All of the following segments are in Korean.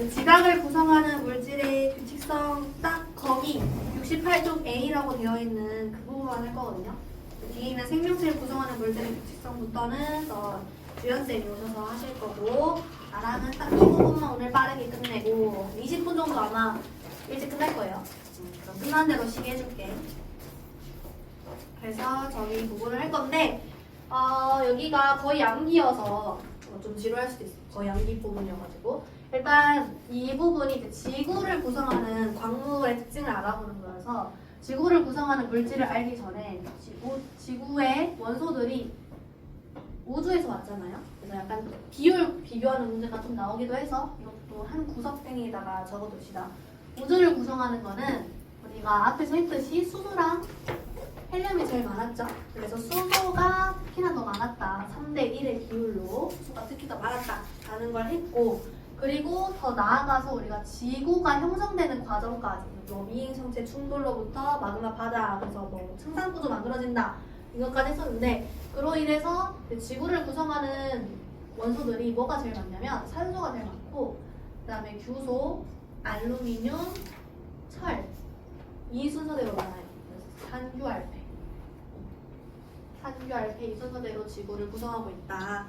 지각을 구성하는 물질의 규칙성 딱 거기 68쪽 A라고 되어 있는 그 부분만 할 거거든요. 뒤에 있는 생명체를 구성하는 물질의 규칙성부터는 주연쌤이 오셔서 하실 거고, 나랑은 딱 이 부분만 오늘 빠르게 끝내고 20분 정도 아마 일찍 끝날 거예요. 그럼 끝난 대로 쉬게 해줄게. 그래서 저기 부분을 할 건데 여기가 거의 암기여서 좀 지루할 수도 있어요. 거의 암기 부분이어가지고 일단 이 부분이 지구를 구성하는 광물의 특징을 알아보는 거여서 지구를 구성하는 물질을 알기 전에 지구의 원소들이 우주에서 왔잖아요. 그래서 약간 비율 비교하는 문제가 좀 나오기도 해서 이것도 한 구석탱이에다가 적어둡시다. 우주를 구성하는 거는 우리가 앞에서 했듯이 수소랑 헬륨이 제일 많았죠. 그래서 수소가 특히나 더 많았다. 3대 1의 비율로 수소가 특히 더 많았다라는 걸 했고, 그리고 더 나아가서 우리가 지구가 형성되는 과정까지 뭐 미행성체 충돌로부터 마그마 바다, 그래서 뭐 창산구조 만들어진다 이것까지 했었는데, 그로 인해서 지구를 구성하는 원소들이 뭐가 제일 많냐면 산소가 제일 많고, 그 다음에 규소, 알루미늄, 철, 이 순서대로 많아요. 산규알패 이 순서대로 지구를 구성하고 있다.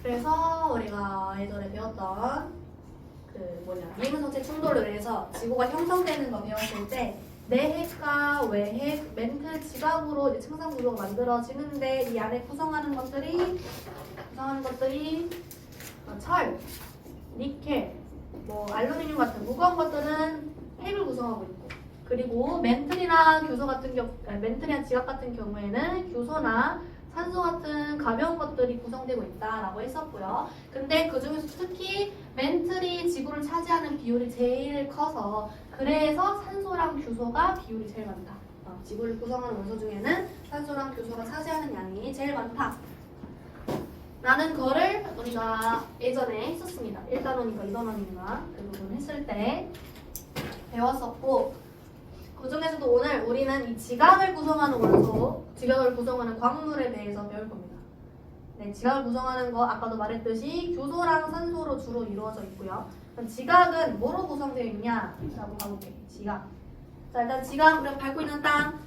그래서 우리가 예전에 배웠던 미행성체 충돌로 인해서 지구가 형성되는 거 배웠을 때 내핵과 외핵, 멘트 지각으로 이제 창산 구조가 만들어지는데, 이 안에 구성하는 것들이 철, 니켈, 뭐 알루미늄 같은 무거운 것들은 핵을 구성하고 있고, 그리고 멘틀이나 지각 같은 경우에는 규소나 산소 같은 가벼운 것들이 구성되고 있다라고 했었고요. 근데 그 중에서 특히 멘틀이 지구를 차지하는 비율이 제일 커서 그래서 산소랑 규소가 비율이 제일 많다. 지구를 구성하는 원소 중에는 산소랑 규소가 차지하는 양이 제일 많다. 라는 거를 우리가 예전에 했었습니다. 1단원인가 2단원인가 그 부분 했을 때 배웠었고, 그 중에서도 오늘 우리는 이 지각을 구성하는 원소, 지각을 구성하는 광물에 대해서 배울 겁니다. 네, 지각을 구성하는 거 아까도 말했듯이 규소랑 산소로 주로 이루어져 있고요. 그럼 지각은 뭐로 구성되어 있냐라고 봐볼게요. 지각. 자, 일단 지각, 우리가 밟고 있는 땅,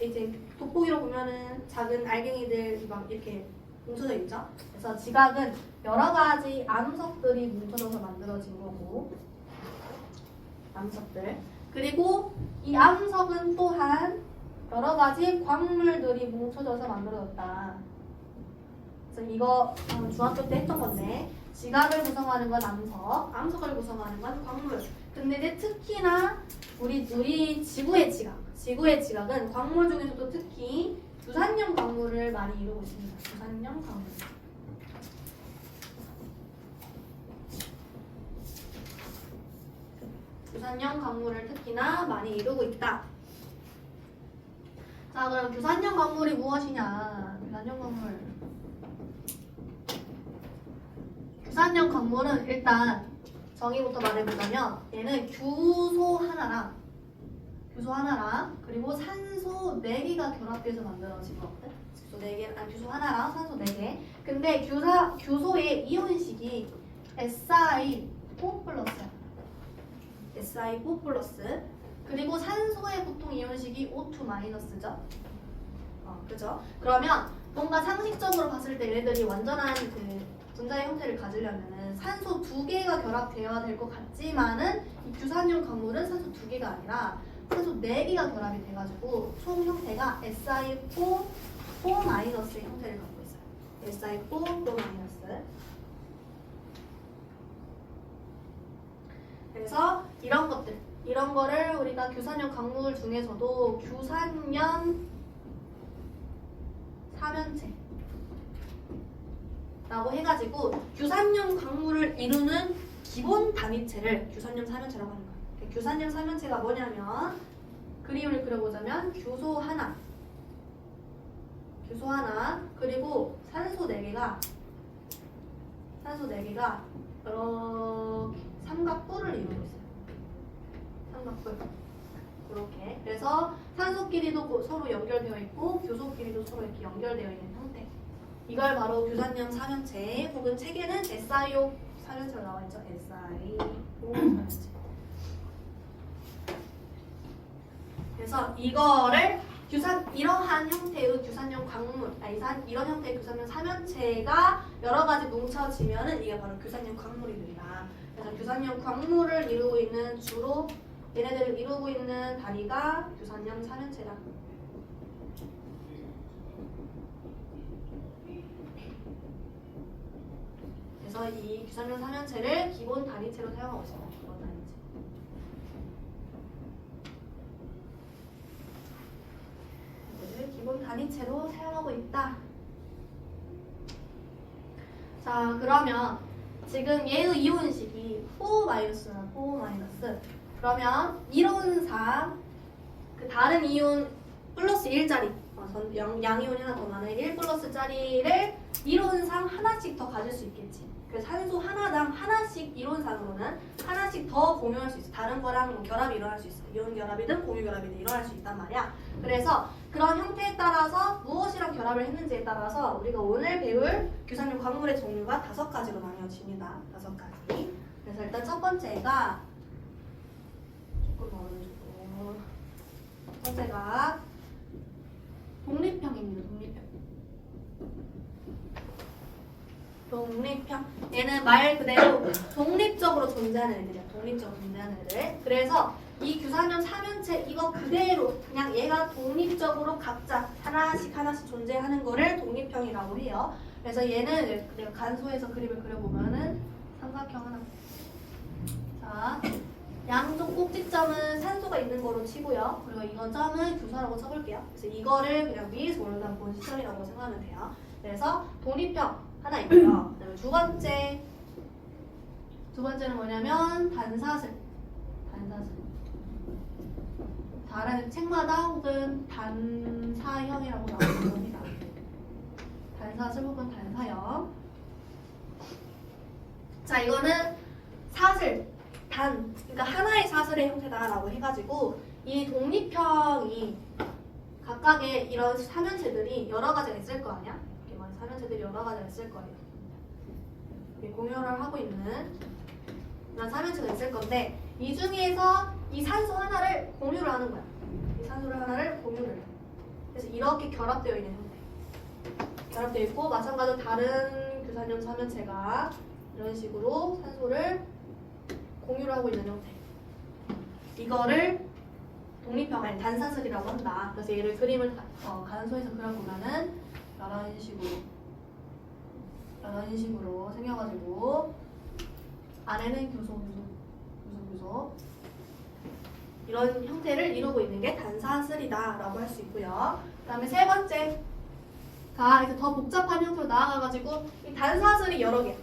이제 돋보기로 보면은 작은 알갱이들 막 이렇게 뭉쳐져 있죠. 그래서 지각은 여러 가지 암석들이 뭉쳐져서 만들어진 거고, 암석들. 그리고 이 암석은 또한 여러 가지 광물들이 뭉쳐져서 만들어졌다. 그래서 이거 중학교 때 했던 건데, 지각을 구성하는 건 암석, 암석을 구성하는 건 광물. 근데 이제 특히나 우리 지구의 지각은 광물 중에서도 특히 유산염 광물을 많이 이루고 있습니다. 유산염 광물. 규산염 광물을 특히나 많이 이루고 있다. 자, 그럼 규산염 광물이 무엇이냐? 규산염 광물은 일단 정의부터 말해보자면 얘는 규소 하나랑 그리고 산소 4개가 결합돼서 만들어진 거거든. 규소 하나랑 산소 4개. 근데 규소의 이온식이 Si4 플러스야. Si4 플러스. 그리고 산소의 보통 이온식이 O2 마이너스죠. 그죠? 그러면 뭔가 상식적으로 봤을 때 얘네들이 완전한 그 분자의 형태를 가지려면은 산소 2개가 결합되어야 될 것 같지만은 이 규산염 광물은 산소 2개가 아니라 산소 4개가 결합이 돼가지고 총 형태가 Si4 마이너스의 형태를 갖고 있어요. Si4 마이너스. 그래서 이런 거를 우리가 규산염 광물 중에서도 규산염 사면체라고 해가지고 규산염 광물을 이루는 기본 단위체를 규산염 사면체라고 하는 거예요. 규산염 사면체가 뭐냐면 그림을 그려보자면 규소 하나 그리고 산소 4개가 이렇게 삼각뿔을 이루고 있어요. 삼각뿔. 이렇게. 그래서 산소끼리도 서로 연결되어 있고 규소끼리도 서로 이렇게 연결되어 있는 형태. 이걸 바로 규산염 사면체 혹은 책에는 SiO 3연체로 나와 있죠. SI 또 3연체. 그래서 이거를 이러한 형태의 규산형 광물, 이런 형태의 규산형 3연체가 여러 가지 뭉쳐지면은 이게 바로 규산형 광물이 된다. 그래서 규산형 광물을 이루고 있는 주로 얘네들을 이루고 있는 다리가 규산형 3연체다. 그래서 이 규산형 3연체를 기본 단위체로 사용하고 있습니다. 기본 단위체. 기본 단위체로 사용하고 있다. 자, 그러면 지금 얘의 이온식이 4-나 4-. 그러면 이론상 그 다른 이온 플러스 1짜리 양이온이 하나 더 많은 1 플러스짜리를 이론상 하나씩 더 가질 수 있겠지. 그래서 산소 하나당 하나씩 이론상으로는 하나씩 더 공유할 수 있어. 다른 거랑 뭐 결합이 일어날 수 있어. 이온 결합이든 공유 결합이든 일어날 수 있단 말이야. 그래서 그런 형태에 따라서 무엇이랑 결합을 했는지에 따라서 우리가 오늘 배울 규산형 광물의 종류가 5가지로 나뉘어집니다. 5가지. 그래서 일단 첫 번째가 조금 어려워지고 첫 번째가 독립형입니다. 독립형. 얘는 말 그대로 독립적으로 존재하는 애들이야. 독립적으로 존재하는 애들. 그래서 이 규산형 3연체 이거 그대로 그냥 얘가 독립적으로 각자 하나씩 존재하는 거를 독립형이라고 해요. 그래서 얘는 내가 간소해서 그림을 그려보면은 삼각형 하나. 자, 양쪽 꼭지점은 산소가 있는 거로 치고요. 그리고 이건 점은 규소라고 쳐볼게요. 그래서 이거를 그냥 위에서 올라간 본 시설이라고 생각하면 돼요. 그래서 독립형 하나 있고요. 그다음에 두 번째는 뭐냐면 단사슬. 다른 책마다 혹은 단사형이라고 나오는 겁니다. 단사슬 혹은 단사형. 자, 이거는 사슬, 그러니까 하나의 사슬의 형태다라고 해가지고 이 독립형이 각각의 이런 3연체들이 여러 가지가 있을 거 아니야? 이렇게 막 3연체들이 여러 가지가 있을 거예요. 공유를 하고 있는 이런 3연체가 있을 건데 이 중에서 이 산소 하나를 공유를 하는 거야. 이 산소를 하나를 공유를 해. 그래서 이렇게 결합되어 있는 형태. 결합되어 있고 마찬가지로 다른 규산형 3연체가 이런 식으로 산소를 공유를 하고 있는 형태. 이거를 독립형 아니 단사슬이라고 한다. 그래서 얘를 그림을 간소해서 그려보면은 이런 식으로 생겨가지고 안에는 규소 이런 형태를 이루고 있는 게 단사슬이다라고 할 수 있고요. 그다음에 세 번째가 이제 더 복잡한 형태로 나아가가지고 이 단사슬이 여러 개.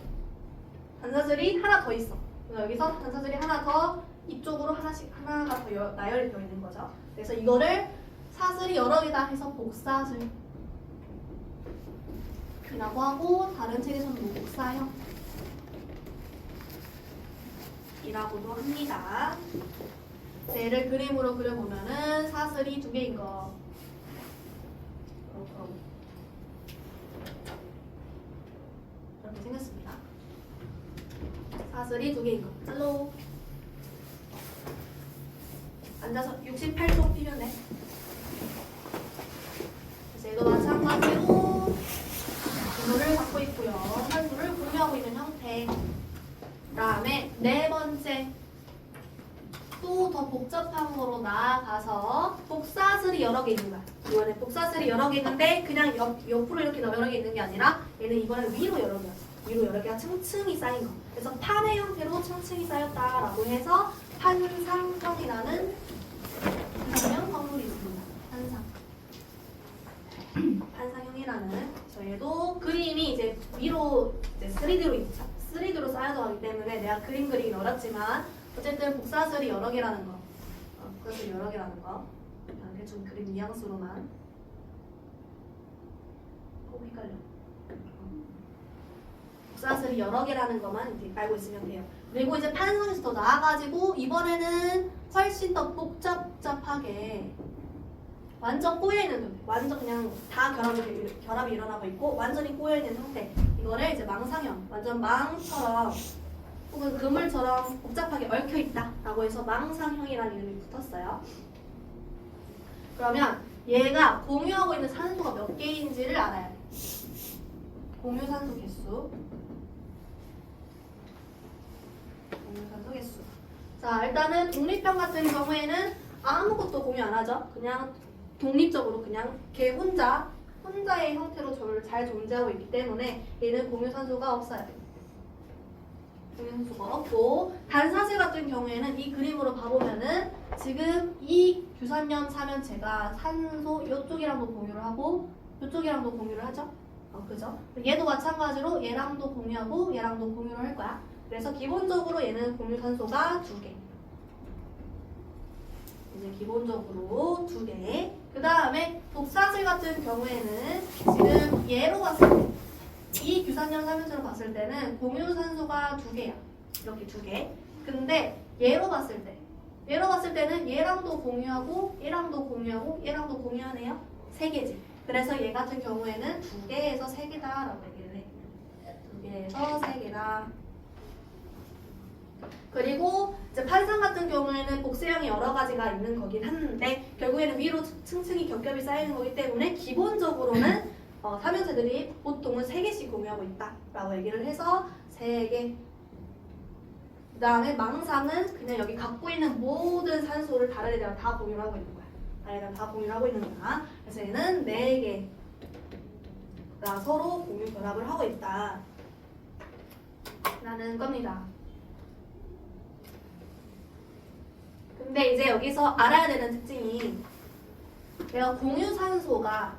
단사슬이 하나 더 있어. 여기서 단사슬이 하나 더 이쪽으로 하나가 더 나열이 되어 있는 거죠. 그래서 이거를 사슬이 여러 개다 해서 복사슬이라고 하고 다른 책에서는 복사형 이라고도 합니다. 얘를 그림으로 그려보면은 사슬이 2개인 거. 이렇게 생겼습니다. 사슬이 2개인 거. 할로. 앉아서 68초 필요네. 그래서 얘도 마찬가지로 기호를 갖고 있고요. 산소를 공유하고 있는 형태. 그다음에 네 번째. 또 더 복잡한 거로 나아가서 복사슬이 여러 개 있는 거야. 이번에 복사슬이 여러 개 있는데 그냥 옆으로 이렇게 여러 개 있는 게 아니라 얘는 이번에 위로 여러 개였어. 위로 여러 개가 층층이 쌓인 거. 그래서 판의 형태로 층층이 쌓였다라고 해서 판상형이라는 판상형 광물이 있습니다. 판상형이라는. 그래서 얘도 그림이 이제 위로 이제 3D로 쌓여져 가기 때문에 내가 그림 그리기 어렵지만 어쨌든 복사슬이 여러 개라는 거. 복사슬이 여러 개라는 거. 대충 그림 뉘앙스로만. 헷갈려. 복사슬이 여러 개라는 것만 이제 알고 있으면 돼요. 그리고 이제 판상에서 더 나아가지고 이번에는 훨씬 더 복잡하게 완전 꼬여있는 형태. 완전 그냥 다 결합이 일어나고 있고 완전히 꼬여있는 형태. 이거를 이제 망상형. 완전 망처럼 혹은 그물처럼 복잡하게 얽혀있다 라고 해서 망상형이라는 이름이 붙었어요. 그러면 얘가 공유하고 있는 산소가 몇 개인지를 알아야 돼. 공유 산소 개수. 공유 산소 개수. 자, 일단은 독립형 같은 경우에는 아무것도 공유 안 하죠. 그냥 독립적으로 그냥 걔 혼자의 형태로 잘 존재하고 있기 때문에 얘는 공유 산소가 없어요. 공유 산소가 없고, 단사질 같은 경우에는 이 그림으로 봐보면은 지금 이 규산염 사면체가 산소 이쪽이랑도 공유를 하고 이쪽이랑도 공유를 하죠. 그죠? 얘도 마찬가지로 얘랑도 공유하고 얘랑도 공유를 할 거야. 그래서 기본적으로 얘는 공유 산소가 2개. 이제 기본적으로 2개. 그 다음에 독사질 같은 경우에는 지금 얘로 봤을 때, 이 규산염 사면체로 봤을 때는 공유 산소가 2개야. 이렇게 2개. 근데 얘로 봤을 때는 얘랑도 공유하고 얘랑도 공유하고 얘랑도 공유하네요. 3개지. 그래서 얘 같은 경우에는 2개에서 3개다라고 얘기를 해. 2개에서 3개다. 그리고 이제 판상 같은 경우에는 복세형이 여러 가지가 있는 거긴 한데 결국에는 위로 층층이 겹겹이 쌓이는 거기 때문에 기본적으로는 사면체들이 보통은 3개씩 공유하고 있다라고 얘기를 해서 3개. 그 다음에 망상은 그냥 여기 갖고 있는 모든 산소를 다른 애들이랑 다 공유를 하고 있는 거야. 다른 애들이랑 다 공유를 하고 있는 거야. 그래서 얘는 4개가 서로 공유 결합을 하고 있다 라는 겁니다. 근데 이제 여기서 알아야 되는 특징이 내가 공유 산소가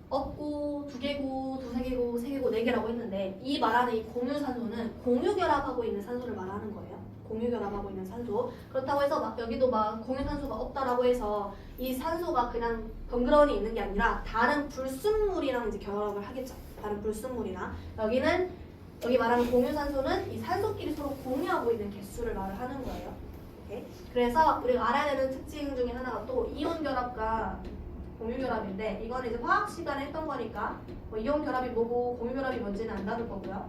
없고 2개고 2개고 3개고 4개라고 했는데 이 말하는 이 공유 산소는 공유 결합하고 있는 산소를 말하는 거예요. 공유 결합하고 있는 산소. 그렇다고 해서 여기도 공유 산소가 없다라고 해서 이 산소가 그냥 덩그러니 있는 게 아니라 다른 불순물이랑 이제 결합을 하겠죠. 다른 불순물이나 여기 말하는 공유 산소는 이 산소끼리 서로 공유하고 있는 개수를 말을 하는 거예요. 오케이? 그래서 우리가 알아야 되는 특징 중에 하나가 또 이온 결합과 공유 결합인데 이거는 이제 화학 시간에 했던 거니까 이온 결합이 뭐고 공유 결합이 뭔지는 안 다룰 거고요.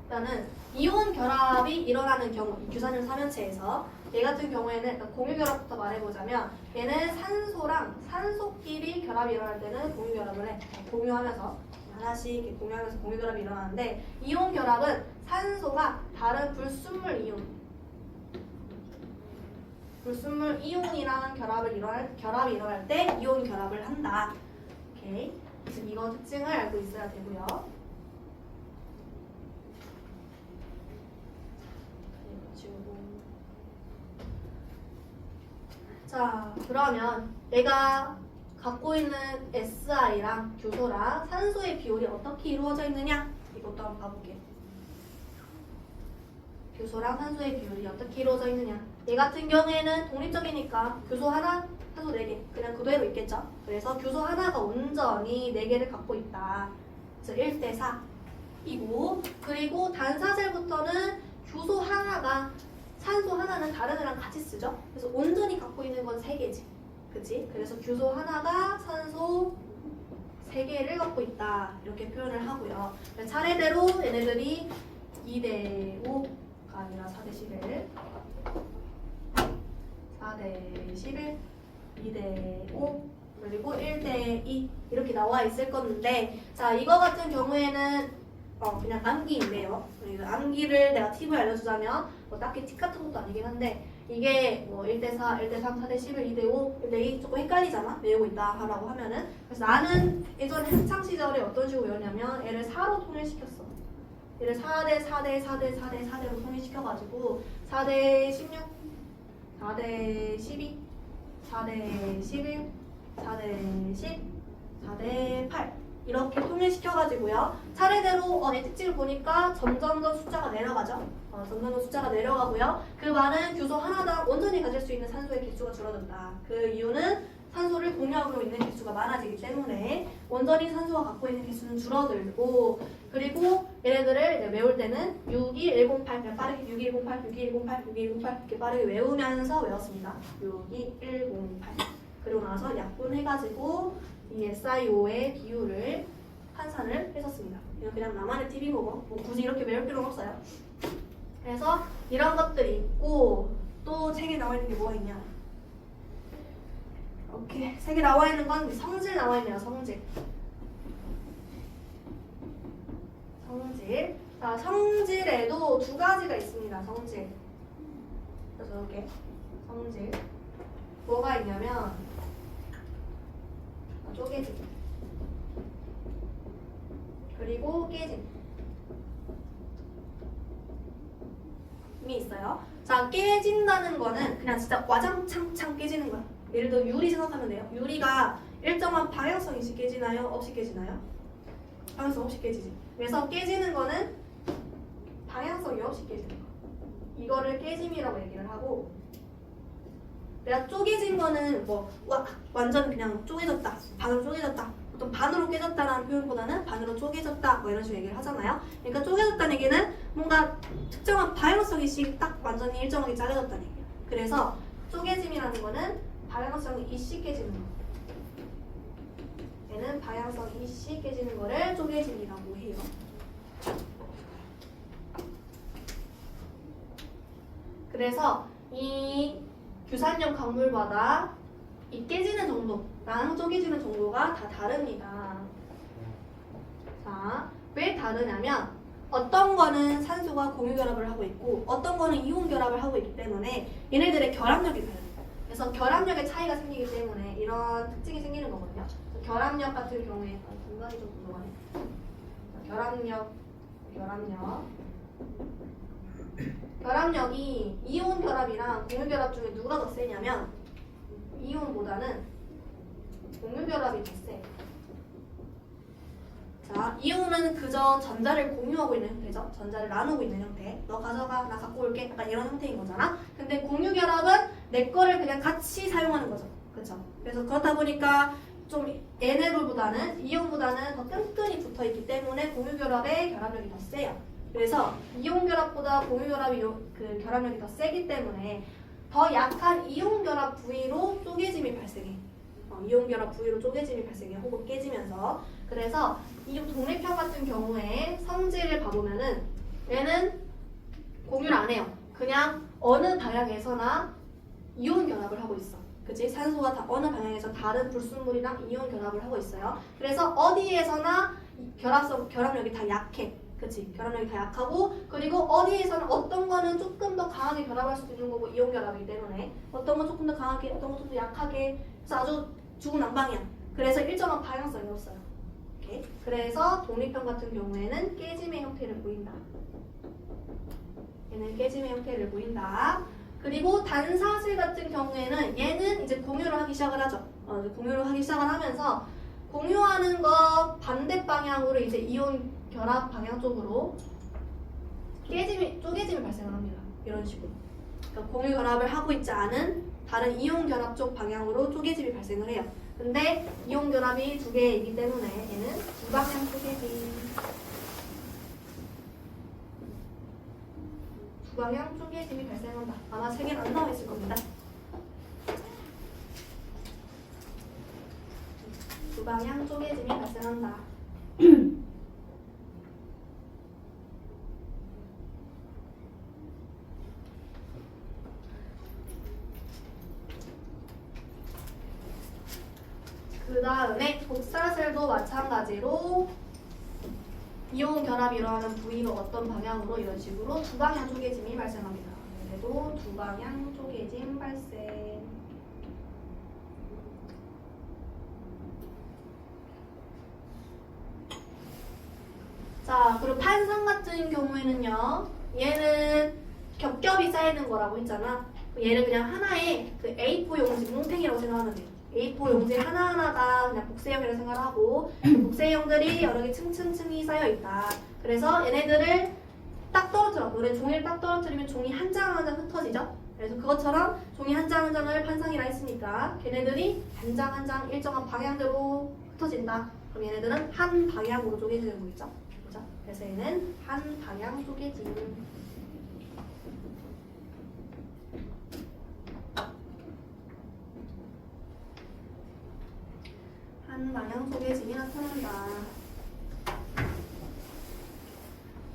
일단은 이온 결합이 일어나는 경우 이 규산염 사면체에서 얘 같은 경우에는 일단 공유 결합부터 말해보자면 얘는 산소랑 산소끼리 결합이 일어날 때는 공유 결합을 해. 공유하면서 하나씩 이렇게 공유하면서 공유 결합이 일어나는데 이온 결합은 산소가 다른 불순물 이온이랑 결합이 일어날 때 이온 결합을 한다. 오케이. 지금 이거 특징을 알고 있어야 되고요. 자, 그러면 내가 갖고 있는 SI랑 교소랑 산소의 비율이 어떻게 이루어져 있느냐? 이것도 한번 봐볼게요. 교소랑 산소의 비율이 어떻게 이루어져 있느냐? 얘 같은 경우에는 독립적이니까 교소 하나, 산소 4개 그냥 그대로 있겠죠? 그래서 교소 하나가 온전히 4개를 갖고 있다. 그래서 1대4이고 그리고 단사질부터는 교소 하나가 산소 하나는 다른 애랑 같이 쓰죠? 그래서 온전히 갖고 있는 건 3개지. 그치? 그래서 규소 하나가 산소 3개를 갖고 있다. 이렇게 표현을 하고요. 차례대로 얘네들이 2대5가 아니라 4대11 4대11 2대5 그리고 1대2 이렇게 나와 있을 건데 자 이거 같은 경우에는 그냥 암기인데요. 암기를 내가 팁을 알려주자면 딱히 팁 같은 것도 아니긴 한데 이게 1대4, 1대3, 4대11, 2대5, 1대2 조금 헷갈리잖아. 외우고 있다 하라고 하면은 그래서 나는 예전에 학창시절에 어떤 식으로 외웠냐면 얘를 4로 통일시켰어. 얘를 4대, 4대, 4대, 4대, 4대로 통일시켜가지고 4대 16, 4대 12, 4대 11, 4대 10, 4대 8 이렇게 통일시켜가지고요. 차례대로 이 특징을 보니까 점점 더 숫자가 내려가죠. 점점 더 숫자가 내려가고요. 그 말은 규소 하나당 온전히 가질 수 있는 산소의 개수가 줄어든다. 그 이유는 산소를 공유하고 있는 개수가 많아지기 때문에 온전히 산소가 갖고 있는 개수는 줄어들고 그리고 얘네들을 이제 외울 때는 62108 그냥 빠르게 6108, 6108, 6108 이렇게 빠르게 외우면서 외웠습니다. 62108 그리고 나서 약분해가지고 이 SiO의 비율을 환산을 했었습니다. 이거 그냥 나만의 팁인 거고 뭐 굳이 이렇게 외울 필요는 없어요. 그래서 이런 것들이 있고 또 책에 나와 있는 게 뭐가 있냐? 오케이, 책에 나와 있는 건 성질 나와 있네요. 성질. 성질. 자, 성질에도 두 가지가 있습니다. 성질. 그래서 이렇게 성질. 뭐가 있냐면 쪼개짐. 그리고 깨짐. 이 있어요. 자, 깨진다는 거는 그냥 진짜 와장창창 깨지는 거야. 예를 들어 유리 생각하면 돼요. 유리가 일정한 방향성 있이 깨지나요? 없이 깨지나요? 방향성 없이 깨지지. 그래서 깨지는 거는 방향성이 없이 깨지는 거. 이거를 깨짐이라고 얘기를 하고, 내가 쪼개진 거는 뭐 완전 그냥 쪼개졌다, 반으로 쪼개졌다, 보통 반으로 깨졌다라는 표현보다는 반으로 쪼개졌다 뭐 이런 식으로 얘기를 하잖아요. 그러니까 쪼개졌다는 얘기는 뭔가 특정한 방향성이 딱 완전히 일정하게 잘려졌다는 얘기예요. 그래서 쪼개짐이라는 거는 방향성이 이씨 깨지는 거. 얘는 방향성이 이씨 깨지는 거를 쪼개짐이라고 해요. 그래서 이 규산염 강물마다 이 깨지는 정도랑 쪼개지는 정도가 다 다릅니다. 자, 왜 다르냐면 어떤 거는 산소가 공유 결합을 하고 있고 어떤 거는 이온 결합을 하고 있기 때문에 얘네들의 결합력이 달라요. 그래서 결합력의 차이가 생기기 때문에 이런 특징이 생기는 거거든요. 결합력 같은 경우에 공간이 좀 궁금하네. 결합력이 이온 결합이랑 공유 결합 중에 누가 더 세냐면 이온보다는 공유 결합이 더 세. 자, 이온은 그저 전자를 공유하고 있는 형태죠. 전자를 나누고 있는 형태. 너 가져가, 나 갖고 올게. 약간 이런 형태인 거잖아. 근데 공유 결합은 내 거를 그냥 같이 사용하는 거죠. 그렇죠? 그래서 그렇다 보니까 좀 얘네들보다는 이온보다는 더 끈끈이 붙어 있기 때문에 공유 결합의 결합력이 더 세요. 그래서 이온 결합보다 공유 결합이 그 결합력이 더 세기 때문에 더 약한 이온 결합 부위로 쪼개짐이 발생해. 이온 결합 부위로 쪼개짐이 발생해. 혹은 깨지면서. 그래서 이 동래평 같은 경우에 성질을 봐보면은 얘는 공유를 안 해요. 그냥 어느 방향에서나 이온 결합을 하고 있어. 그치? 산소가 다 어느 방향에서 다른 불순물이랑 이온 결합을 하고 있어요. 그래서 어디에서나 결합력이 다 약해. 그치? 결합력이 다 약하고, 그리고 어디에서는 어떤 거는 조금 더 강하게 결합할 수도 있는 거고, 이온 결합이기 때문에 어떤 건 조금 더 강하게, 어떤 건 좀 더 약하게, 그래서 아주 중구난방이야. 그래서 일정한 방향성이 없어요. 오케이? 그래서 독립형 같은 경우에는 깨짐의 형태를 보인다. 얘는 깨짐의 형태를 보인다. 그리고 단사슬 같은 경우에는 얘는 이제 공유를 하기 시작을 하죠. 공유를 하기 시작을 하면서 공유하는 거 반대 방향으로 이제 이온 결합 방향 쪽으로 쪼개짐이 발생을 합니다. 이런 식으로. 그러니까 공유 결합을 하고 있지 않은 다른 이온 결합 쪽 방향으로 쪼개짐이 발생을 해요. 근데 이온 결합이 두 개이기 때문에 얘는 두 방향 쪼개짐. 두 방향 쪼개짐이 발생한다. 아마 책에는 안 나와 있을 겁니다. 두 방향 쪼개짐이 발생한다. 그 다음에 복사셀도 마찬가지로 이온 결합이 일어나는 부위로 어떤 방향으로 이런 식으로 두 방향 쪼개짐이 발생합니다. 그래도 두 방향 쪼개짐 발생. 자, 그리고 탄산 같은 경우에는요, 얘는 겹겹이 쌓이는 거라고 했잖아. 얘는 그냥 하나의 그 A4 용지 뭉탱이라고 생각하면 돼요. A4 용지 하나하나가 그냥 복세형이라고 생각하고 복세형들이 여러 개 층층층이 쌓여 있다. 그래서 얘네들을 딱 떨어뜨려. 너네 종이를 딱 떨어뜨리면 종이 한 장 한 장 흩어지죠? 그래서 그것처럼 종이 한 장 한 장을 판상이라 했으니까 걔네들이 한 장 한 장 일정한 방향대로 흩어진다. 그럼 얘네들은 한 방향으로 쪼개지는 거겠죠? 그죠? 그래서 얘는 한 방향 쪼개짐. 한 방향 쪼개짐이 나타난다.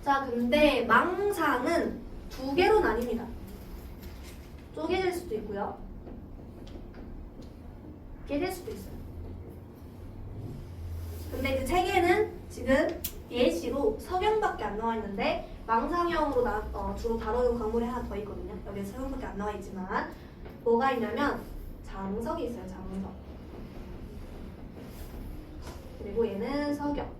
자, 근데 망상은 두 개로 나뉩니다. 쪼개질 수도 있고요. 깨질 수도 있어요. 근데 그 책에는 지금 예시로 석영밖에 안 나와 있는데 망상형으로 주로 다루는 광물이 하나 더 있거든요. 여기에 석영밖에 안 나와 있지만 뭐가 있냐면 장석이 있어요. 장석. 그리고 얘는 석영.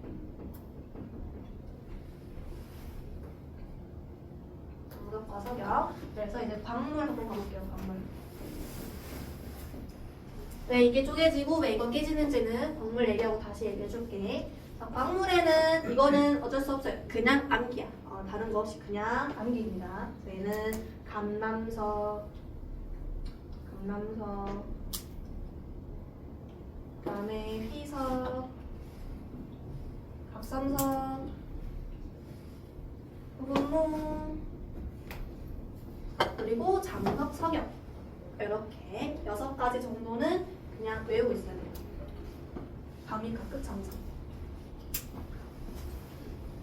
장석과 석영. 그래서 이제 광물 한번 가볼게요. 광물. 왜 이게 쪼개지고 왜 이거 깨지는지는 광물 얘기하고 다시 얘기해줄게. 광물에는 이거는 어쩔 수 없어요. 그냥 암기야. 다른 거 없이 그냥 암기입니다. 얘는 감남석, 그다음에 휘석, 갑삼석, 흑운몽, 그리고 장석, 석영. 이렇게 6가지 정도는 그냥 외우고 있어야 돼요. 밤이가 끝장석.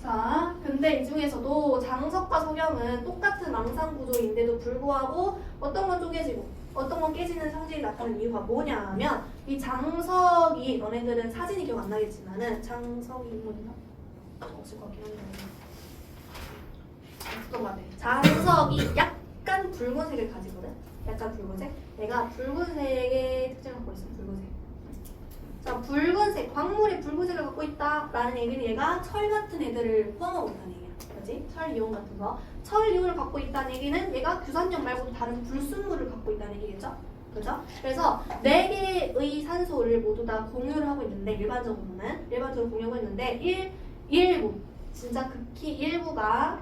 자, 근데 이 중에서도 장석과 석영은 똑같은 망상 구조인데도 불구하고 어떤 건 쪼개지고 어떤 건 깨지는 성질이 나타나는 이유가 뭐냐면 이 장석이 너네들은 사진이 기억 안 나겠지만은 장석이 뭐였나? 없을 것 같긴 한데 없던 것 같아. 장석이 약간 붉은색을 가지거든. 약간 붉은색. 얘가 붉은색의 특징을 갖고 있어. 붉은색. 자, 붉은색, 광물이 붉은색을 갖고 있다라는 얘기는 얘가 철 같은 애들을 포함하고 있다는 얘기야. 그렇지? 철 이온 같은 거. 철 이온을 갖고 있다는 얘기는 얘가 규산염 말고 다른 불순물을 갖고 있다는 얘기겠죠? 그죠? 그래서 4개의 산소를 모두 다 공유를 하고 있는데 일반적으로 공유하고 있는데 일부 진짜 극히 일부가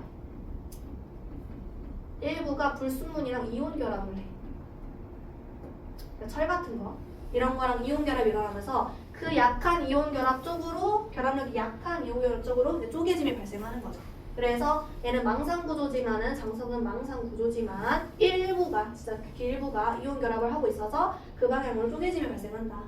불순물이랑 이온 결합을 해. 그러니까 철 같은 거 이런 거랑 이온 결합이 일어나면서 그 약한 이온 결합 쪽으로 결합력이 약한 이온 결합 쪽으로 이제 쪼개짐이 발생하는 거죠. 그래서 얘는 망상 구조지만은 장석은 망상 구조지만 일부가 진짜 극히 일부가 이온 결합을 하고 있어서 그 방향으로 쪼개짐이 발생한다.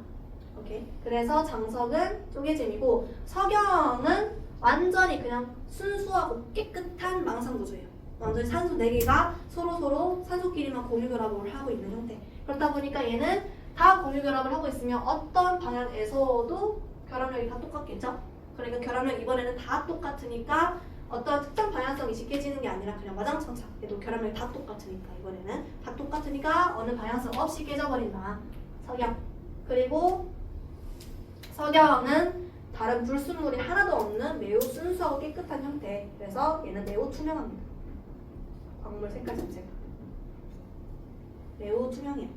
오케이. 그래서 장석은 쪼개짐이고 석영은 완전히 그냥 순수하고 깨끗한 망상 구조예요. 완전히 산소 4개가 서로 산소끼리만 공유 결합을 하고 있는 형태. 그렇다 보니까 얘는 다 공유 결합을 하고 있으면 어떤 방향에서도 결합력이 다 똑같겠죠? 그러니까 결합력 이번에는 다 똑같으니까 어떤 특정 방향성 이식 깨지는 게 아니라 그냥 와장창창 얘도 결합력이 다 똑같으니까 이번에는 다 똑같으니까 어느 방향성 없이 깨져버린다. 석영. 그리고 석영은 다른 불순물이 하나도 없는 매우 순수하고 깨끗한 형태. 그래서 얘는 매우 투명합니다. 광물 색깔 자체가 매우 투명해요.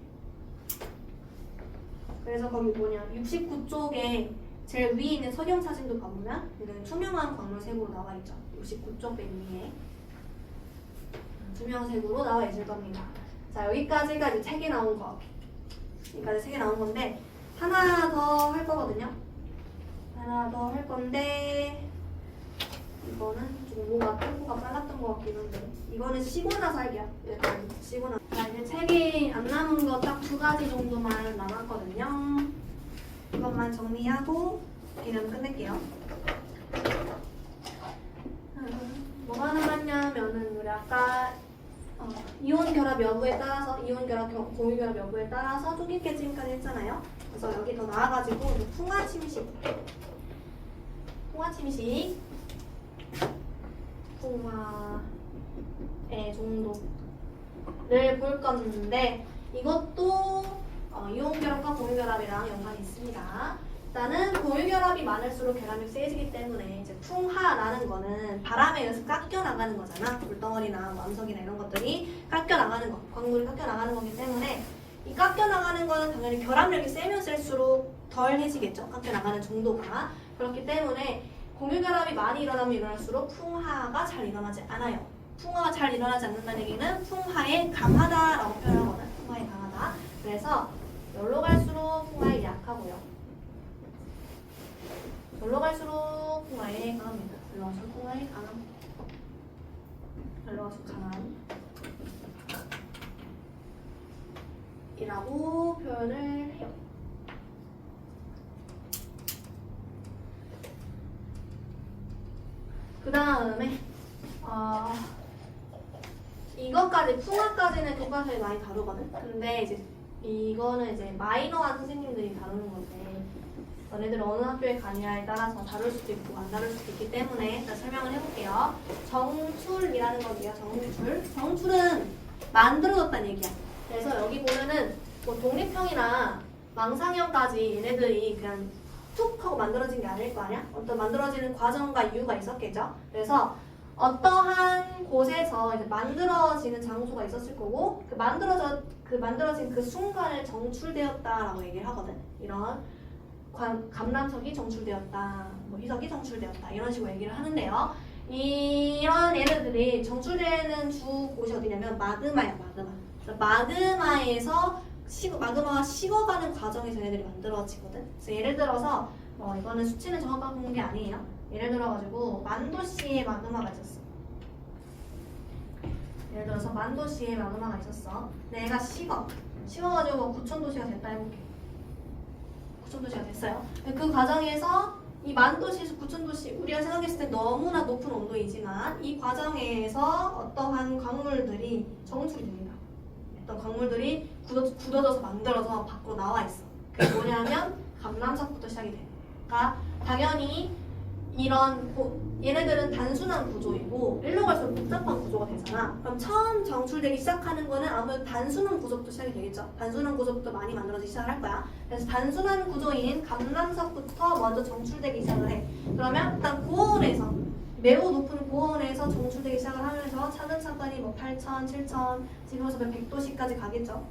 그래서 거기 뭐냐 69쪽에 제일 위에 있는 석영 사진도 봐보면 얘는 투명한 광물색으로 나와 있죠. 69쪽 맨 위에 투명색으로 나와 있을 겁니다. 자, 여기까지가 이제 책에 나온 거. 여기까지 책에 나온 건데 하나 더 할 거거든요. 하나 더 할 건데 이거는 좀 뭔가 템포가 빨랐던 것 같긴 한데 이거는 쉬고 나서 할게요. 일단 쉬고 나서. 자, 이제 책이 안 남은 거 딱 2가지 정도만 남았거든요. 이것만 정리하고 이름 끝낼게요. 뭐가 남았냐면은 우리 아까 이온 결합 여부에 따라서 이온 결합 공유 결합 여부에 따라서 쪼개 깨짐까지 했잖아요. 그래서 여기 더 나와가지고 풍화침식 풍화의 정도를 볼 건데 이것도 이온 결합과 공유 결합이랑 연관이 있습니다. 일단은 공유 결합이 많을수록 결합력이 세지기 때문에 이제 풍화라는 거는 바람에 의해서 깎여 나가는 거잖아. 물덩어리나 암석이나 이런 것들이 깎여 나가는 거, 광물이 깎여 나가는 거기 때문에 이 깎여 나가는 거는 당연히 결합력이 세면 셀수록 덜 해지겠죠. 깎여 나가는 정도가. 그렇기 때문에 공유 결합이 많이 일어나면 일어날수록 풍화가 잘 일어나지 않아요. 풍화가 잘 일어나지 않는다는 얘기는 풍화에 강하다라고 표현하거든. 풍화에 강하다. 그래서 여기로 갈수록 풍화에 약하고요. 여기로 갈수록 풍화에 강합니다. 여기로 갈수록 풍화에 강함. 여기로 갈수록 강함. 이라고 표현을 해요. 그 다음에 이것까지 풍화까지는 교과서에 많이 다루거든. 근데 이제 이거는 이제 마이너한 선생님들이 다루는 건데 너네들 어느 학교에 가냐에 따라서 다룰 수도 있고 안 다룰 수도 있기 때문에 일단 설명을 해볼게요. 정출이라는 거예요. 정출. 정출은 만들어졌다는 얘기야. 그래서 여기 보면은 뭐 독립형이나 망상형까지 얘네들이 그냥 툭 하고 만들어진 게 아닐 거 아니야? 어떤 만들어지는 과정과 이유가 있었겠죠? 그래서 어떠한 곳에서 이제 만들어지는 장소가 있었을 거고 그 만들어진 그 순간에 정출되었다라고 얘기를 하거든. 이런 감람석이 정출되었다, 뭐 희석이 정출되었다 이런 식으로 얘기를 하는데요. 이런 얘네들이 정출되는 주 곳이 어디냐면 마그마야, 마그마. 그래서 마그마에서 마그마가 식어가는 과정에서 얘네들이 만들어지거든. 그래서 예를 들어서 이거는 수치는 정확하게 본 게 아니에요. 예를 들어가지고 만도시에 마그마가 있었어. 예를 들어서 만도시에 마그마가 있었어. 내가 식어가지고 구천도시가 됐다 해볼게. 구천도시가 됐어요. 그 과정에서 이 만도시에서 구천도시 우리가 생각했을 때 너무나 높은 온도이지만 이 과정에서 어떠한 광물들이 정출이 됩니다. 어떤 광물들이 굳어져서 만들어서 밖으로 나와 있어. 그게 뭐냐면 감람석부터 시작이 돼. 그러니까 당연히 이런 얘네들은 단순한 구조이고 일로 갈수록 복잡한 구조가 되잖아. 그럼 처음 정출되기 시작하는 거는 아무래도 단순한 구조부터 시작이 되겠죠. 단순한 구조부터 많이 만들어지기 시작을 할 거야. 그래서 단순한 구조인 감람석부터 먼저 정출되기 시작을 해. 그러면 일단 고온에서 매우 높은 고온에서 정출되기 시작을 하면서 차근차근히 뭐 8,000, 7,000, 지금부터 100도씨까지 가겠죠.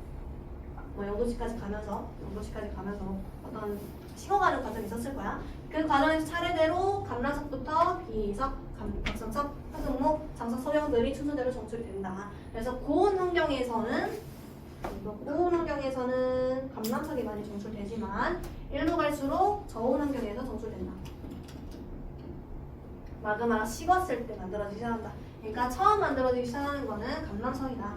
뭐 0도씨까지 가면서 어떤 식어가는 과정이 있었을 거야. 그 과정에서 차례대로 감람석부터 비석, 박성석, 화승목, 장석, 소형들이 순서대로 정출이 된다. 그래서 고온 환경에서는 감람석이 많이 정출되지만 일로 갈수록 저온 환경에서 정출된다. 마그마가 식었을 때 만들어지기 시작한다. 그러니까 처음 만들어지기 시작하는 거는 감람석이다.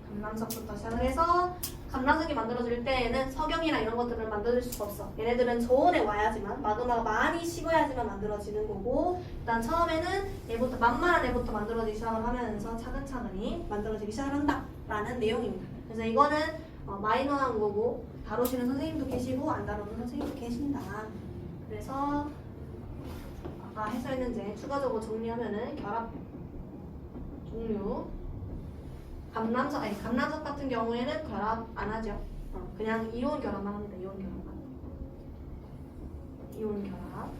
감람석부터 시작을 해서 감람석이 만들어질 때에는 석영이나 이런 것들을 만들 수가 없어. 얘네들은 저온에 와야지만 마그마가 많이 식어야지만 만들어지는 거고 일단 처음에는 얘부터 만만한 애부터 만들어지기 시작을 하면서 차근차근히 만들어지기 시작을 한다 라는 내용입니다. 그래서 이거는 마이너한 거고 다루시는 선생님도 계시고 안 다루는 선생님도 계신다. 그래서 아까 해설했는지 추가적으로 정리하면은 결합 종류 감람석 같은 경우에는 결합 안 하죠. 그냥 이온 결합만 합니다. 이온 결합.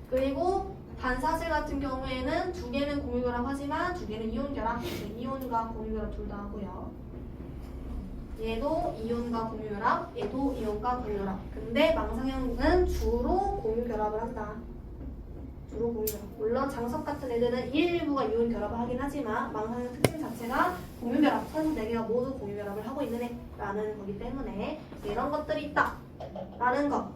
그리고 반사슬 같은 경우에는 두 개는 공유 결합하지만 두 개는 이온 결합. 이온과 공유 결합 둘 다 하고요. 얘도 이온과 공유 결합, 얘도 이온과 공유 결합. 근데 망상형은 주로 공유 결합을 한다. 주로 공유 결합. 물론 장석 같은 애들은 일부가 이온 결합을 하긴 하지만 망상형 특징 자체가 공유 결합, 선수 4개가 모두 공유 결합을 하고 있는 애라는 거기 때문에 이런 것들이 있다 라는 거.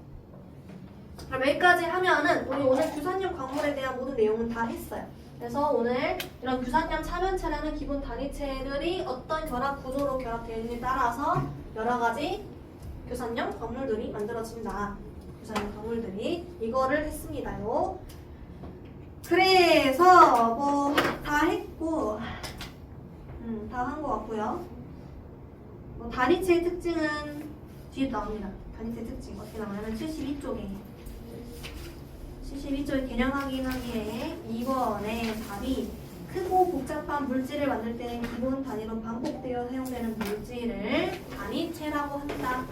그럼 여기까지 하면은 우리 오늘 규산염 광물에 대한 모든 내용은 다 했어요. 그래서 오늘 이런 규산염 차변체라는 기본 단위체들이 어떤 결합 구조로 결합되어 있느냐에 따라서 여러 가지 규산염 광물들이 만들어진다. 규산염 광물들이 이거를 했습니다요. 그래서 뭐 다 했고 다 한 것 같고요. 뭐 단위체의 특징은 뒤에 나옵니다. 단위체 특징 어떻게 나오냐면 72쪽에 개념 확인하기에 2번의 답이 크고 복잡한 물질을 만들 때는 기본 단위로 반복되어 사용되는 물질을 단위체라고 한다.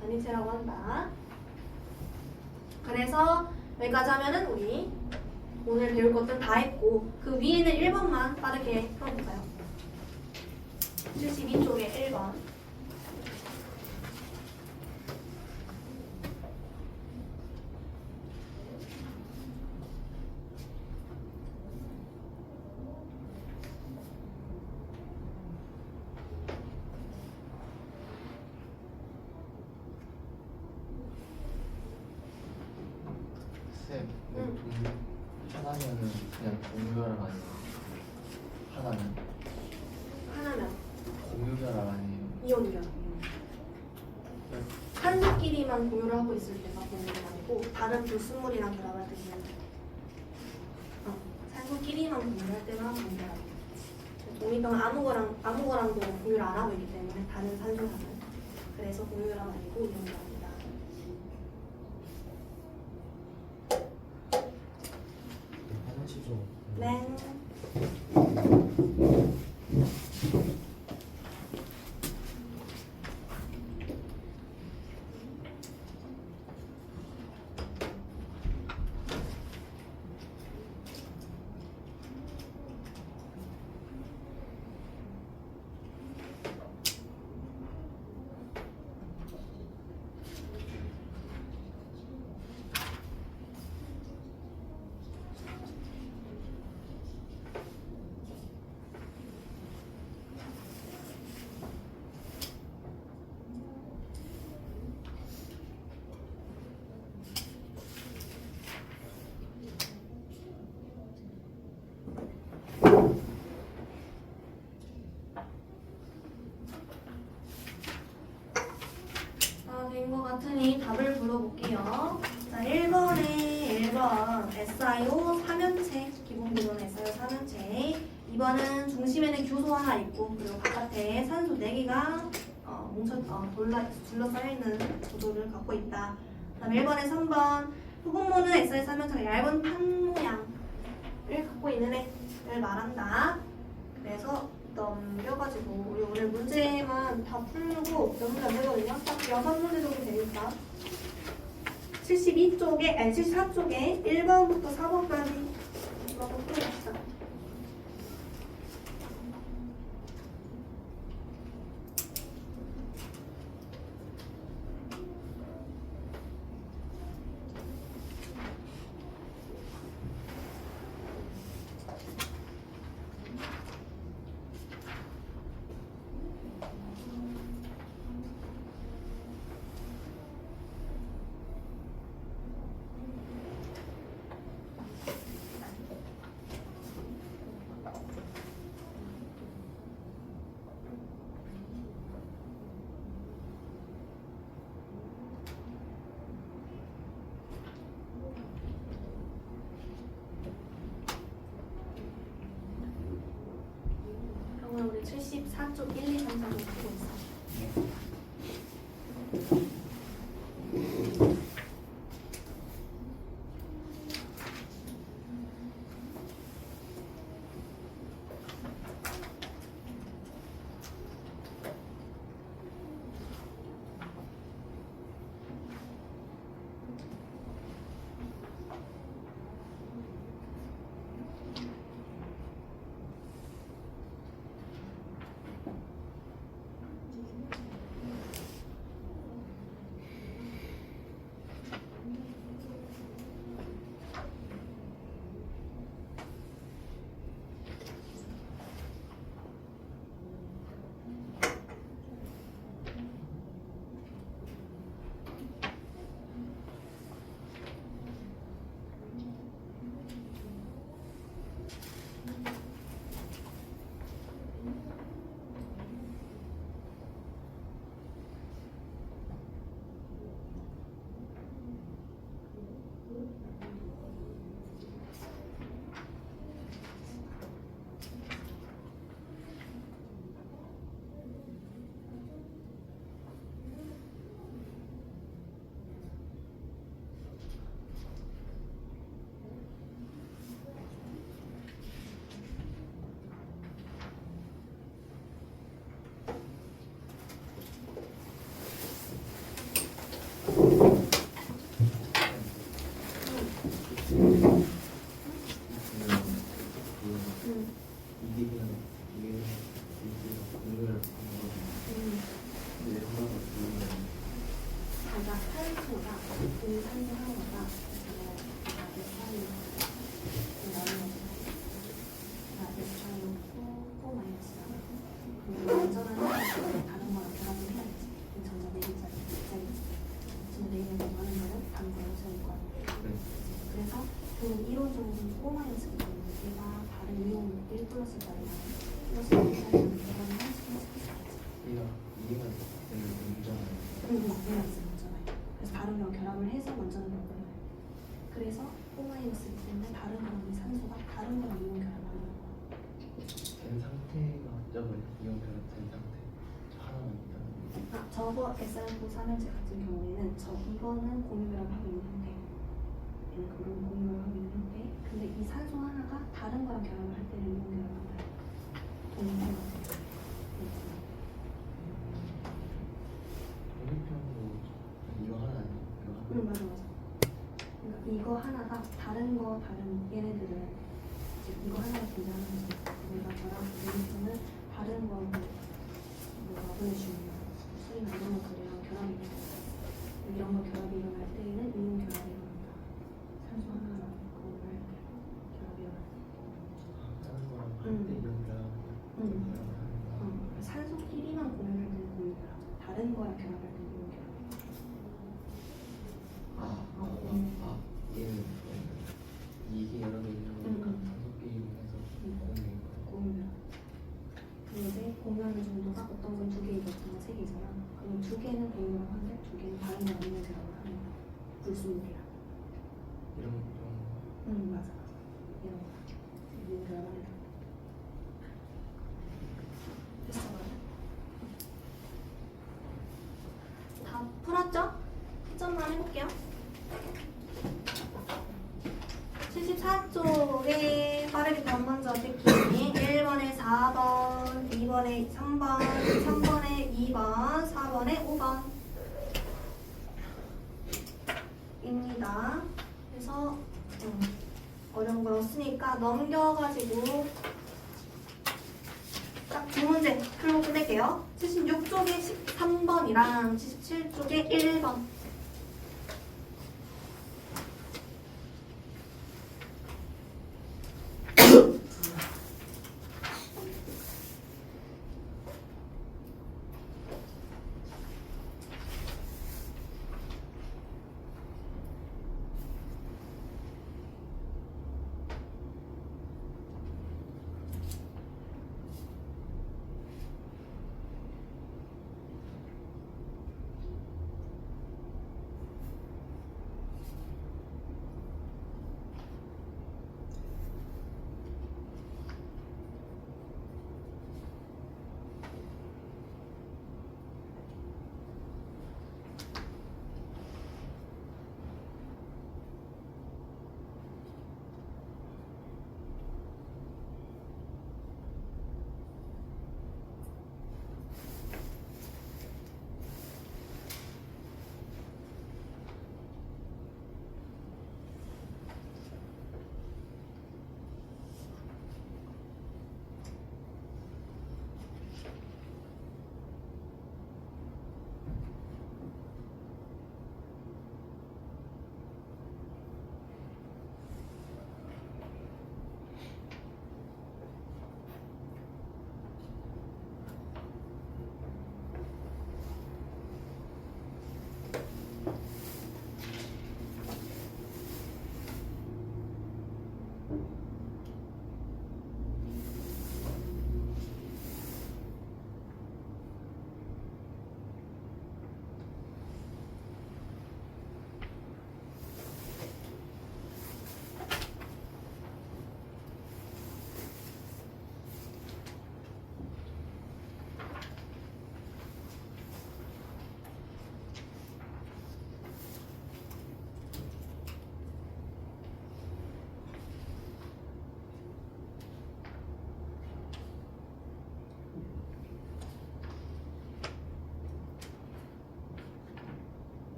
단위체라고 한다. 그래서 여기까지 하면은 우리 오늘 배울 것들 다 했고 그 위에는 1번만 빠르게 풀어볼까요? 72쪽에 1번. 하나면은 그냥 공유결합 아니에요? 하나면 공유결합 아니에요? 이온결합. 산소끼리만 공유를 하고 있을 때가 공유가 아니고 다른 불순물이랑 결합할 때는 산소끼리만 공유할 때만 공유하고 종이병은 아무거랑도 공유를 안 하고 있기 때문에 다른 산소랑은 그래서 공유랑 아니고 이용합니다. 화장실 좀. 네. 된 것 같으니 답을 물어볼게요. 자, 1번 SiO 3연체, 기본 기본 SiO 3연체. 2번은 중심에는 규소 하나 있고, 그리고 바깥에 산소 4개가 둘러싸여 있는 구조를 갖고 있다. 그다음에 1번에 3번, 흑음모는 SiO 3연체가 얇은 판 모양을 갖고 있는 애를 말한다. 그래서 넘겨가지고 우리 오늘 문제만 다 풀고 몇 문제 안 되거든요. 딱 6문제 정도 되니까 74쪽에 1번부터 4번까지 한번 풀어봅시다. 그러면 우리 74쪽 1, 2, 3, 4쪽 보고 있어. 이해가 되는 문제잖아요. 그래서 다른 거랑 결합을 해서 완전한 걸 만들어요. 그래서 O-이기 때문에 다른 거랑 이 산소가 다른 거랑 이온 결합을 하는 거예요. 된 상태가 저거 이온 결합 된 상태 하나만 있다는 거. 아, 저거 SR4 3연제 같은 경우에는 이거는 공유결합을 하고 있는 상태. 얘는 그런 공유결합을 하고 있는 상태. 근데 이 산소 하나가 다른 거랑 결합을 할 때는 이온 결합을 한다. 동일한 독립형으로 이거 하나 아니야? 이거 하나. 응, 맞아. 그러니까 이거 하나가 다른 얘네들은 지금 이거 하나가 존재하는 거지. 우리가 저랑 독립형은 다른 거 보내주면 수리나 이런 것들이랑 결합이 일어나. 이런 거 결합이 일어날 때에는 이온 결합이 일어난다. 산소 하나랑 공유할 때 결합이 일어난다. 다른 거랑 할때 이온 결합. 산소끼리만 공유할 때는 공유 결합. 다른 거랑 결합할 때는 이온 결합. 얘는 이게 여러 개 있는 거니까 다섯 개 이용해서 공유. 공유 결합. 근데 이제 공유하는 정도가 어떤 건 2개 있고 어떤 건 3개잖아. 그럼 2개는 공유를 하는데 2개는 다른 거랑 이온 결합을 하는 거야. 불순물이야. 이런 거. 맞아. 이런 거. 이온 결합하는 거. 됐어, 맞아? 다 풀었죠? 채점만 해볼게요. 74쪽에 빠르게 단문자 듣기 1번에 4번, 2번에 3번, 3번에 2번, 4번에 5번 입니다. 그래서 어려운 거 없으니까 넘겨가지고 딱 두 문제 풀고 끝낼게요. 76쪽에 13번이랑 77쪽에 1번.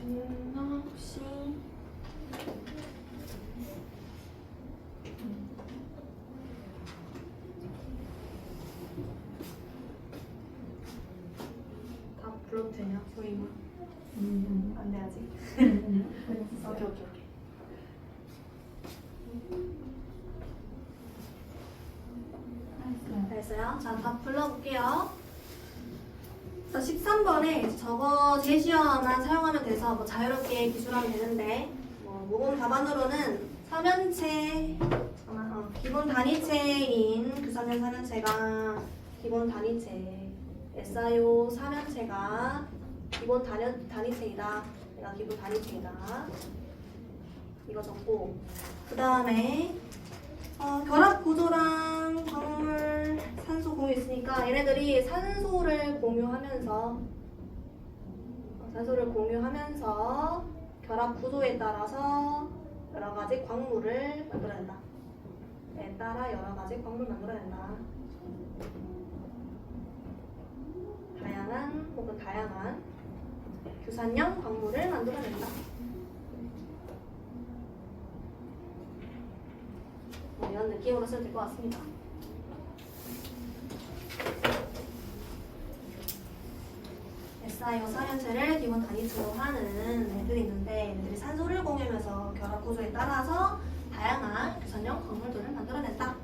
혹시 다 불러도 되냐? 저희만 안 돼 아직. 오케이. 됐어요. 자, 다 불러볼게요. 자, 13번에 저거 제시어만 사용하면 돼서 뭐 자유롭게 기술하면 되는데 뭐 모범 답안으로는 3연체 기본 단위체인 규산형 3연체가 기본 단위체 SIO 3연체가 기본 단위체이다. 내가 기본 단위체이다. 이거 적고 그 다음에 결합 구조랑 광물, 산소 공유 있으니까 얘네들이 산소를 공유하면서 결합 구조에 따라서 여러 가지 광물을 만들어낸다. 에 따라 여러 가지 광물을 만들어낸다. 다양한 규산형 광물을 만들어낸다. 뭐 이런 느낌으로 써도 될 것 같습니다. SIO 4연체를 기본 단위체로 하는 애들이 있는데 얘들이 산소를 공유하면서 결합 구조에 따라서 다양한 규산형 광물들을 만들어낸다.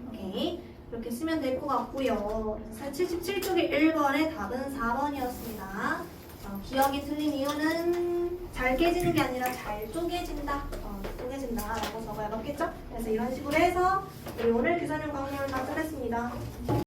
오케이. 이렇게 쓰면 될 것 같고요. 77쪽의 1번의 답은 4번이었습니다. 기억이 틀린 이유는 잘 깨지는 게 아니라 잘 쪼개진다. 쪼개진다라고 적어야 맞겠죠? 그래서 이런 식으로 해서 우리 오늘 규산형 광물 다 끝냈습니다.